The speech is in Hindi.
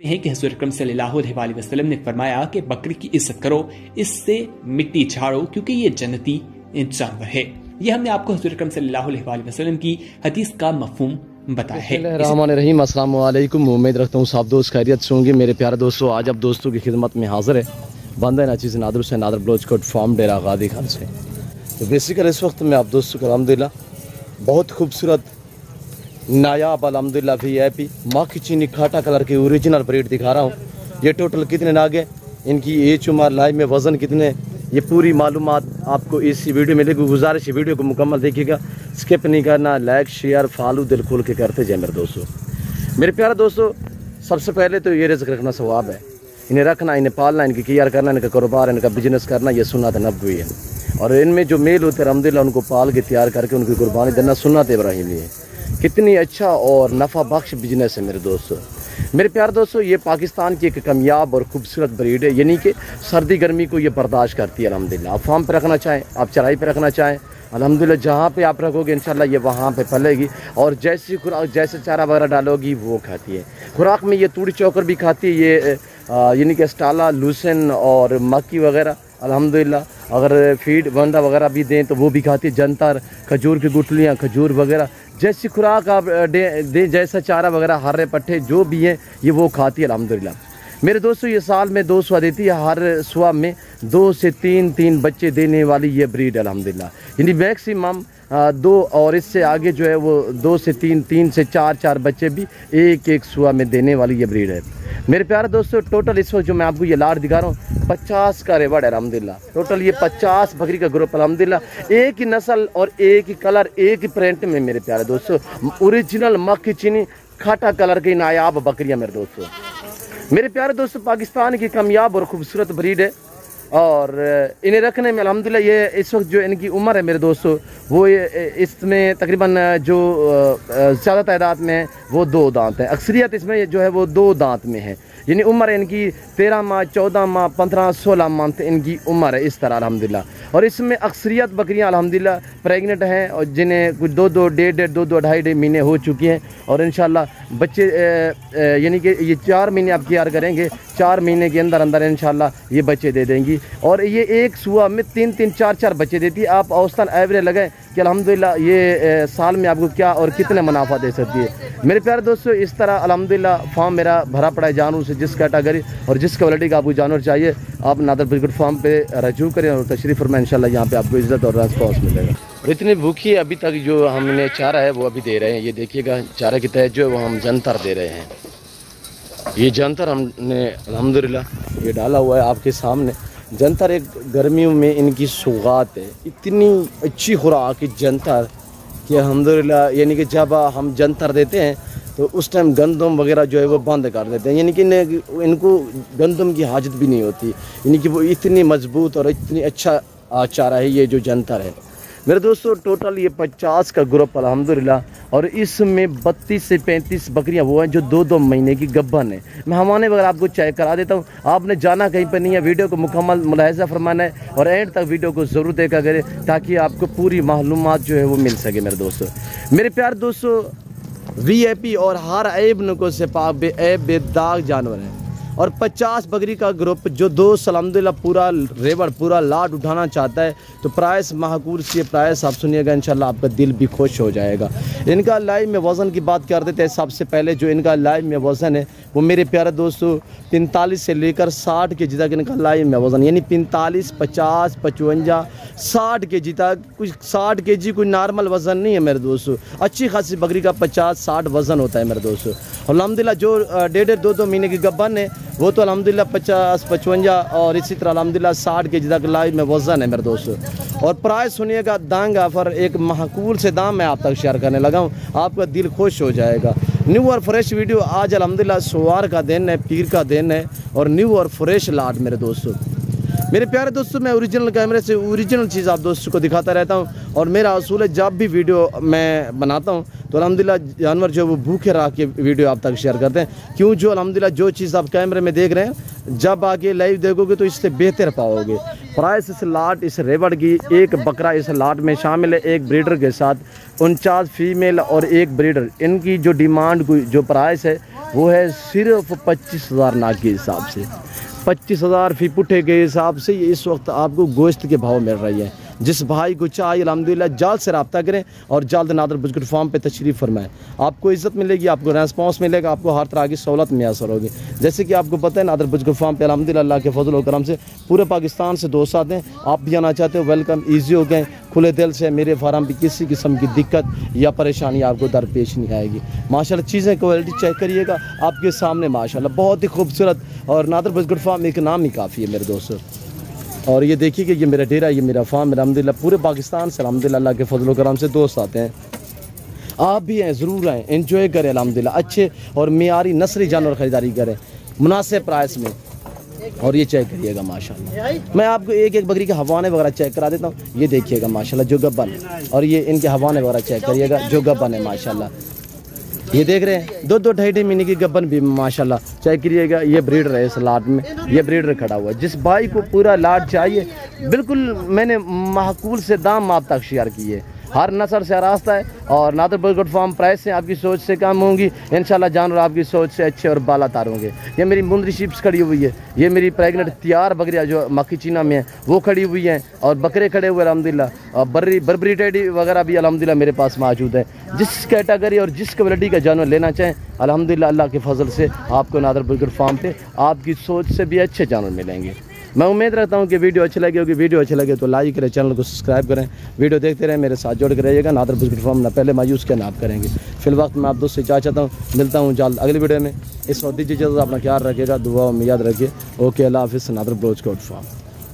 हैं कि हुज़ूर अकरम सल्लल्लाहु अलैहि वसल्लम ने फरमाया कि बकरी की इज्जत करो, इससे मिट्टी झाड़ो, क्योंकि ये जन्नती जानवर है। ये हमने आपको हुज़ूर अकरम सल्लल्लाहु अलैहि वसल्लम की हदीस का मफहूम बताया है। बिस्मिल्लाहिर्रहमानिर्रहीम, अस्सलाम वालेकुम। उम्मीद रखता हूँ सब दोस्त खैरियत से होंगे। मेरे प्यारे दोस्तों, आज अब दोस्तों की खिदमत में हाजिर है बंदा नाची से नादर हुसैन नादर ब्लोचकोट फार्म डेरा गादी खान से। तो बेसिकली इस वक्त मैं आप दोस्तों को अल्हम्दुलिल्लाह बहुत खूबसूरत नायाब अल्हम्दुलिल्लाह VIP माँ की चीनी खाटा कलर की ओरिजिनल ब्रीड दिखा रहा हूँ। ये टोटल कितने नाग हैं, इनकी एज उम्र लाइफ में वज़न कितने, ये पूरी मालूमात आपको इस वीडियो में मिलेगी। गुजारिश वीडियो को मुकम्मल देखिएगा, स्किप नहीं करना, लाइक शेयर फॉलो दिल खोल के करते जाए मेरे दोस्तों। मेरे प्यारे दोस्तों, सबसे पहले तो ये रिज़्क़ रखना सवाब है। इन्हें रखना, इन्हें पालना, इनकी केयर करना, इनका कारोबार, इनका बिजनेस करना, ये सुन्नत नबवी है। और इनमें जो मेल होते हैं अल्हम्दुलिल्लाह उनको पाल के तैयार करके उनकी कुर्बानी देना सुन्नत इब्राहिमी है। कितनी अच्छा और नफ़ा बख्श बिजनेस है मेरे दोस्तों। मेरे प्यारे दोस्तों, ये पाकिस्तान की एक कामयाब और खूबसूरत ब्रीड है, यानी कि सर्दी गर्मी को ये बर्दाश्त करती है अल्हम्दुलिल्लाह। आप फार्म पे रखना चाहें, आप चराई पे रखना चाहें, अल्हम्दुलिल्लाह जहाँ पे आप रखोगे इंशाल्लाह ये वहाँ पे पलेगी। और जैसी खुराक, जैसे चारा वगैरह डालोगी वो खाती है। खुराक में ये तूड़ी चौकर भी खाती है, ये यानी कि स्टाला, लूसन और मक्की वगैरह अल्हम्दुलिल्लाह। अगर फीड वंडा वगैरह भी दें तो वो भी खाती है। जंतर, खजूर की गुठलियाँ, खजूर वगैरह जैसी खुराक आप दें, जैसा चारा वगैरह, हरे पट्टे जो भी हैं ये वो खाती है अल्हम्दुलिल्लाह। मेरे दोस्तों, ये साल में 2 सुआ देती है, हर सुआ में 2 से 3 बच्चे देने वाली ये ब्रीड अल्हम्दुलिल्लाह। यानी मैक्सिमम 2 और इससे आगे जो है वो 2 से 3 से 4 बच्चे भी एक सुआ में देने वाली ये ब्रीड है। मेरे प्यारे दोस्तों, टोटल इस वक्त जो मैं आपको ये लाट दिखा रहा हूँ 50 का रेवड़ है अल्हम्दुलिल्लाह। टोटल ये 50 बकरी का ग्रुप अल्हम्दुलिल्लाह, एक ही नस्ल और एक ही कलर, एक ही प्रिंट में मेरे प्यारे दोस्तों। ओरिजिनल मक्खी चीनी खाटा कलर की नायाब बकरियाँ मेरे दोस्तों। मेरे प्यारे दोस्तों, पाकिस्तान की कामयाब और खूबसूरत ब्रीड है और इन्हें रखने में अल्हम्दुलिल्लाह ये इस वक्त जो इनकी उम्र है मेरे दोस्तों, वो इसमें तकरीबन जो ज़्यादा तादाद में है वो 2 दांत है। अक्सरियत इसमें जो है वो 2 दांत में है। यानी उम्र इनकी 13 माह, 14 माह, 15, 16 मंथ इनकी उम्र है इस तरह अल्हम्दुलिल्लाह। और इसमें अक्सरियत बकरियां अल्हम्दुलिल्लाह प्रेग्नेंट हैं और जिन्हें कुछ 2-2, 1.5, 2-2, 2.5 महीने हो चुकी हैं। और इंशाल्लाह बच्चे यानी कि ये 4 महीने आप केयर करेंगे, 4 महीने के अंदर अंदर इंशाल्लाह ये बच्चे दे देंगी। और ये एक सुआ में 3-3, 4-4 बच्चे देती है। आप औसतन एवरेज लगाएं कि अल्हम्दुलिल्लाह ये साल में आपको क्या और कितने मुनाफा दे सकती है। मेरे प्यारे दोस्तों, इस तरह अल्हम्दुलिल्लाह फार्म मेरा भरा पड़ा है जानवर से। जिस कैटेगरी और जिस क्वालिटी का आपको जानवर चाहिए आप नादर ब्लोचकोट फार्म पे रजू करें और तशरीफ़ फरमाएं, इंशाल्लाह यहाँ पे आपको इज़्ज़त और रेस्पॉन्स मिलेगा। और इतनी भूखी अभी तक जो हमने चारा है वो अभी दे रहे हैं। ये देखिएगा चारे के तहत जो है वो हम जंतर दे रहे हैं। ये जंतर हमने अल्हम्दुलिल्लाह ये डाला हुआ है आपके सामने। जंतर एक गर्मियों में इनकी सौगात है, इतनी अच्छी खुराक जंतर कि अल्हम्दुलिल्लाह। यानी कि जब हम जंतर देते हैं तो उस टाइम गंदम वगैरह जो है वो बंद कर देते हैं, यानी कि इनको गंदम की हाजत भी नहीं होती। यानी कि वो इतनी मजबूत और इतनी अच्छा चारा है ये जो जंतर है मेरे दोस्तों। टोटल ये 50 का ग्रुप अल्हम्दुलिल्लाह। और इसमें 32 से 35 बकरियां वो हैं जो 2-2 महीने की गब्बन है। मैं हमारे वगैरह आपको चेक करा देता हूँ, आपने जाना कहीं पर नहीं है। वीडियो को मुकम्मल मुलाहिज़ा फरमाना है और एंड तक वीडियो को ज़रूर देखा करें ताकि आपको पूरी मालूमात जो है वो मिल सके मेरे दोस्तों। मेरे प्यारे दोस्तों, VIP और हर ऐब नुको से पाक बेऐब बेदाग जानवर है। और 50 बकरी का ग्रुप जो दोस्त अल्हम्दुलिल्लाह पूरा रेवड़ पूरा लाट उठाना चाहता है तो प्राइस माकूल से प्राइस आप सुनिएगा, इंशाल्लाह आपका दिल भी खुश हो जाएगा। इनका लाइव में वज़न की बात कर देते हैं। सबसे पहले जो इनका लाइव में वज़न है वो मेरे प्यारे दोस्तों 45 से लेकर 60 kg तक इनका लाइव में वज़न, यानी 45, 50, 55, 60 kg तक। कुछ 60 kg कोई नॉर्मल वज़न नहीं है मेरे दोस्तों। अच्छी खासी बकरी का 50-60 वज़न होता है मेरे दोस्तों। अल्हम्दुलिल्लाह जो 1.5, 2-2 महीने की गब्बन है वो तो अल्हम्दुलिल्लाह 50, 55 और इसी तरह अल्हम्दुलिल्लाह 60 kg तक लाइव में वज़न है मेरे दोस्तों। और प्राइस सुनिएगा, दांग ऑफर एक माकूल से दाम मैं आप तक शेयर करने लगा हूँ, आपका दिल खुश हो जाएगा। न्यू और फ्रेश वीडियो। आज अल्हम्दुलिल्लाह सोमवार का दिन है, पीर का दिन है और न्यू और फ्रेश लाट मेरे दोस्तों। मेरे प्यारे दोस्तों, मैं ओरिजिनल कैमरे से ओरिजिनल चीज़ आप दोस्तों को दिखाता रहता हूँ और मेरा असूल है जब भी वीडियो मैं बनाता हूँ तो अल्हम्दुलिल्लाह जानवर जो है वो भूखे रह के वीडियो आप तक शेयर करते हैं। क्यों, जो अल्हम्दुलिल्लाह जो चीज़ आप कैमरे में देख रहे हैं जब आके लाइव देखोगे तो इससे बेहतर पाओगे। प्राइस इस लाट, इस रेवड़ की एक बकरा इस लाट में शामिल है, एक ब्रीडर के साथ 49 फीमेल और एक ब्रीडर। इनकी जो डिमांड जो प्राइस है वो है सिर्फ 25,000 नाग के हिसाब से, 25,000 फी पुट्ठे के हिसाब से ये इस वक्त आपको गोश्त के भाव मिल रही है। जिस भाई को चाहिए अल्हम्दुलिल्लाह जल्द से रब्ता करें और जल्द नादर बुज़ गोट फार्म पे तशरीफ़ फरमाएं। आपको इज़्ज़त मिलेगी, आपको रेस्पॉन्स मिलेगा, आपको हर तरह की सहूलत मैसर होगी। जैसे कि आपको पता है नादर बुज़ गोट फार्म पे अल्हम्दुलिल्लाह अल्लाह के फजल और करम से पूरे पाकिस्तान से दोस्त आते हैं। आप भी आना चाहते हो वेलकम, ईजी हो गए, खुले दिल से। मेरे फार्म पर किसी किस्म की दिक्कत या परेशानी आपको दरपेश नहीं आएगी। माशाल्लाह चीज़ें क्वालिटी चेक करिएगा आपके सामने, माशाल्लाह बहुत ही खूबसूरत। और नादर बुज़ गोट फार्म एक नाम ही काफ़ी है मेरे दोस्तों। और ये देखिए कि ये मेरा डेरा, ये मेरा फार्म, अल्हम्दुलिल्लाह पूरे पाकिस्तान से अल्हम्दुलिल्लाह अल्लाह के फजल करम से दोस्त आते हैं। आप भी हैं, ज़रूर आएँ, एंजॉय करें अल्हम्दुलिल्लाह, अच्छे और मियारी नस्ली जानवर ख़रीदारी करें मुनासिब प्राइस में। और ये चेक करिएगा माशाल्लाह, मैं आपको एक एक बकरी के हवाने वगैरह चेक करा देता हूँ। ये देखिएगा माशाल्लाह जो गब्बन, और ये इनके हवाने वगैरह चेक करिएगा जो गब्बन है माशाल्लाह। ये देख रहे हैं 2-2 ढाई महीने की गब्बन भी माशाल्लाह चेक करिएगा। ये ब्रीडर है इस लाट में, ये ब्रीडर खड़ा हुआ है। जिस भाई को पूरा लाट चाहिए बिल्कुल मैंने माकूल से दाम आप तक शेयर किए, हर नस्ल से रास्ता है। और नादर बुज़ गोट फार्म प्राइस से आपकी सोच से कम होंगी इंशाल्लाह, जानवर आपकी सोच से अच्छे और बाला तार होंगे। ये मेरी मुंदरी शिप्स खड़ी हुई है, ये मेरी प्रेगनेंट तैयार बकरियाँ जो मक्की चीना में है वो खड़ी हुई हैं, और बकरे खड़े हुए अल्हम्दुलिल्लाह। और बर्बरी टेडी वगैरह भी अल्हम्दुलिल्लाह मेरे पास मौजूद है। जिस कैटेगरी और जिस क्वालिटी का जानवर लेना चाहें अल्हम्दुलिल्लाह अल्लाह के फजल से आपको नादर बुज़ गोट फार्म पे आपकी सोच से भी अच्छे जानवर मिलेंगे। मैं उम्मीद रखता हूँ कि वीडियो अच्छी लगी होगी। वीडियो अच्छी लगे तो लाइक करें, चैनल को सब्सक्राइब करें, वीडियो देखते रहें, मेरे साथ जोड़ कर रहिएगा। नादर बुज़ गोट फार्म ना पहले मायूस क्या ना आप करेंगे। फिल वक्त मैं आप दोस्त से चाहता हूँ, मिलता हूँ जल्द अगली वीडियो में। इस वक्त दीजिए अपना ख्याल रखिएगा, दुआ में याद रखिए। ओके, अल्लाह हाफिज़। नादर बुज़ गोट फार्म।